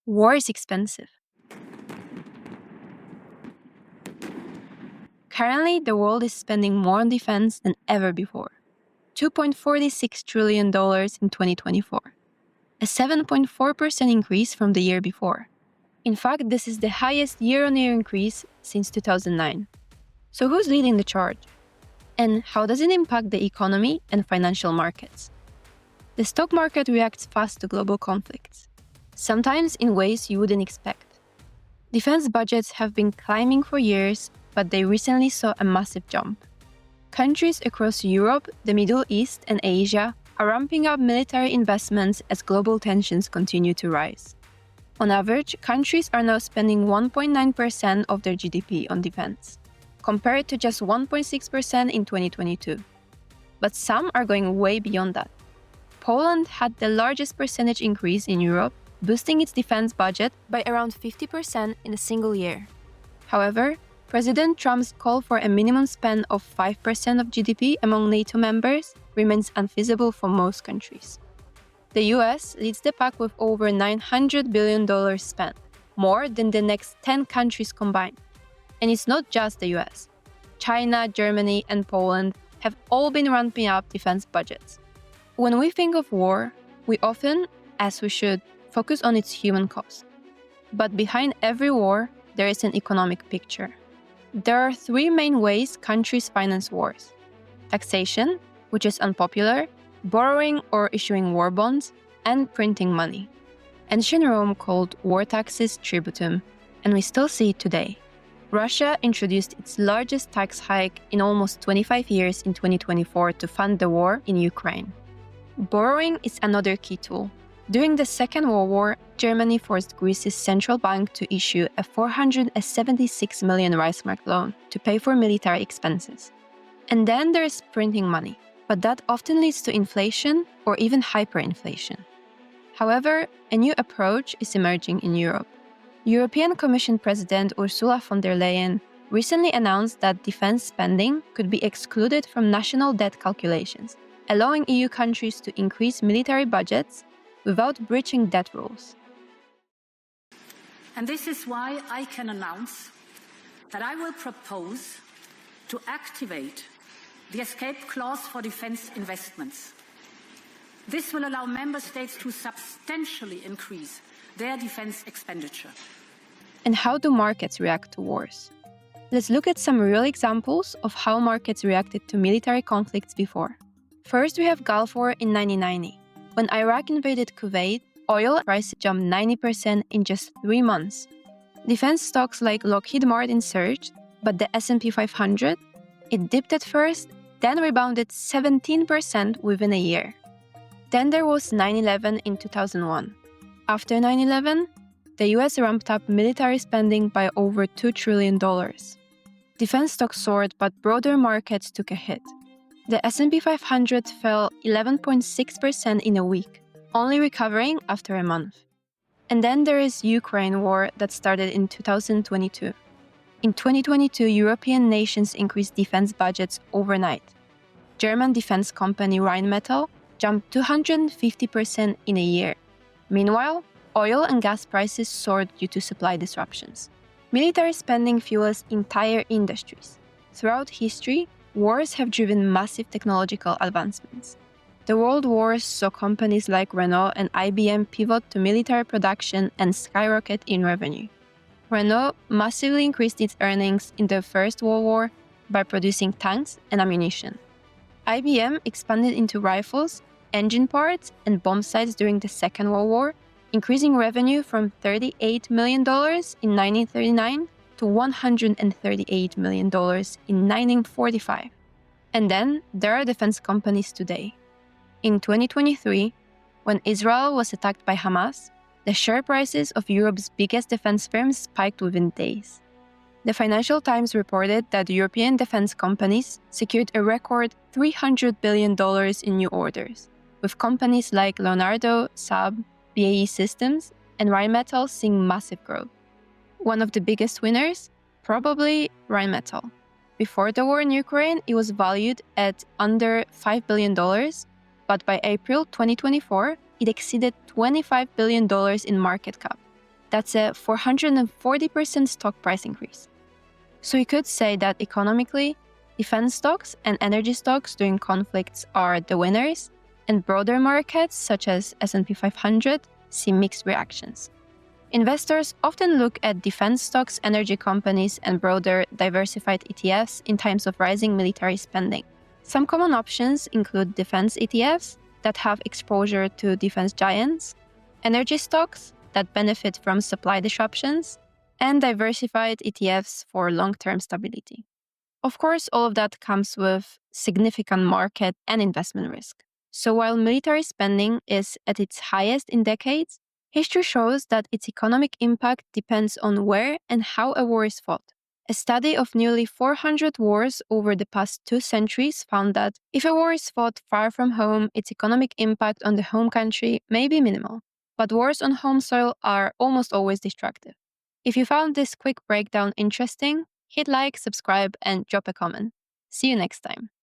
War is expensive. Currently, the world is spending more on defense than ever before. $2.46 trillion in 2024, a 7.4% increase from the year before. In fact, this is the highest year-on-year increase since 2009. So who's leading the charge? And how does it impact the economy and financial markets? The stock market reacts fast to global conflicts, sometimes in ways you wouldn't expect. Defense budgets have been climbing for years, but they recently saw a massive jump. Countries across Europe, the Middle East, and Asia are ramping up military investments as global tensions continue to rise. On average, countries are now spending 1.9% of their GDP on defense, compared to just 1.6% in 2022. But some are going way beyond that. Poland had the largest percentage increase in Europe, boosting its defense budget by around 50% in a single year. However, President Trump's call for a minimum spend of 5% of GDP among NATO members remains unfeasible for most countries. The US leads the pack with over $900 billion spent, more than the next 10 countries combined. And it's not just the US. China, Germany, and Poland have all been ramping up defense budgets. When we think of war, we often, as we should, focus on its human cost. But behind every war, there is an economic picture. There are three main ways countries finance wars: taxation, which is unpopular, borrowing or issuing war bonds, and printing money. Ancient Rome called war taxes tributum, and we still see it today. Russia introduced its largest tax hike in almost 25 years in 2024 to fund the war in Ukraine. Borrowing is another key tool. During the Second World War, Germany forced Greece's central bank to issue a 476 million Reichsmark loan to pay for military expenses. And then there's printing money, but that often leads to inflation or even hyperinflation. However, a new approach is emerging in Europe. European Commission President Ursula von der Leyen recently announced that defense spending could be excluded from national debt calculations, allowing EU countries to increase military budgets without breaching debt rules. And this is why I can announce that I will propose to activate the escape clause for defense investments. This will allow member states to substantially increase their defense expenditure. And how do markets react to wars? Let's look at some real examples of how markets reacted to military conflicts before. First, we have Gulf War in 1990. When Iraq invaded Kuwait, oil prices jumped 90% in just 3 months. Defense stocks like Lockheed Martin surged, but the S&P 500, it dipped at first, then rebounded 17% within a year. Then there was 9/11 in 2001. After 9/11, the US ramped up military spending by over $2 trillion. Defense stocks soared, but broader markets took a hit. The S&P 500 fell 11.6% in a week, only recovering after a month. And then there is Ukraine war that started in 2022. In 2022, European nations increased defense budgets overnight. German defense company Rheinmetall jumped 250% in a year. Meanwhile, oil and gas prices soared due to supply disruptions. Military spending fuels entire industries. Throughout history, wars have driven massive technological advancements. The world wars saw companies like Renault and IBM pivot to military production and skyrocket in revenue. Renault massively increased its earnings in the First World War by producing tanks and ammunition. IBM expanded into rifles, engine parts, and bomb sights during the Second World War, increasing revenue from $38 million in 1939 to $138 million in 1945. And then there are defense companies today. In 2023, when Israel was attacked by Hamas, the share prices of Europe's biggest defense firms spiked within days. The Financial Times reported that European defense companies secured a record $300 billion in new orders, with companies like Leonardo, Saab, BAE Systems, and Rheinmetall seeing massive growth. One of the biggest winners? Probably Rheinmetall. Before the war in Ukraine, it was valued at under $5 billion, but by April 2024, it exceeded $25 billion in market cap. That's a 440% stock price increase. So you could say that economically, defense stocks and energy stocks during conflicts are the winners, and broader markets such as S&P 500 see mixed reactions. Investors often look at defense stocks, energy companies, and broader diversified ETFs in times of rising military spending. Some common options include defense ETFs that have exposure to defense giants, energy stocks that benefit from supply disruptions, and diversified ETFs for long-term stability. Of course, all of that comes with significant market and investment risk. So while military spending is at its highest in decades, history shows that its economic impact depends on where and how a war is fought. A study of nearly 400 wars over the past 2 centuries found that if a war is fought far from home, its economic impact on the home country may be minimal. But wars on home soil are almost always destructive. If you found this quick breakdown interesting, hit like, subscribe, and drop a comment. See you next time.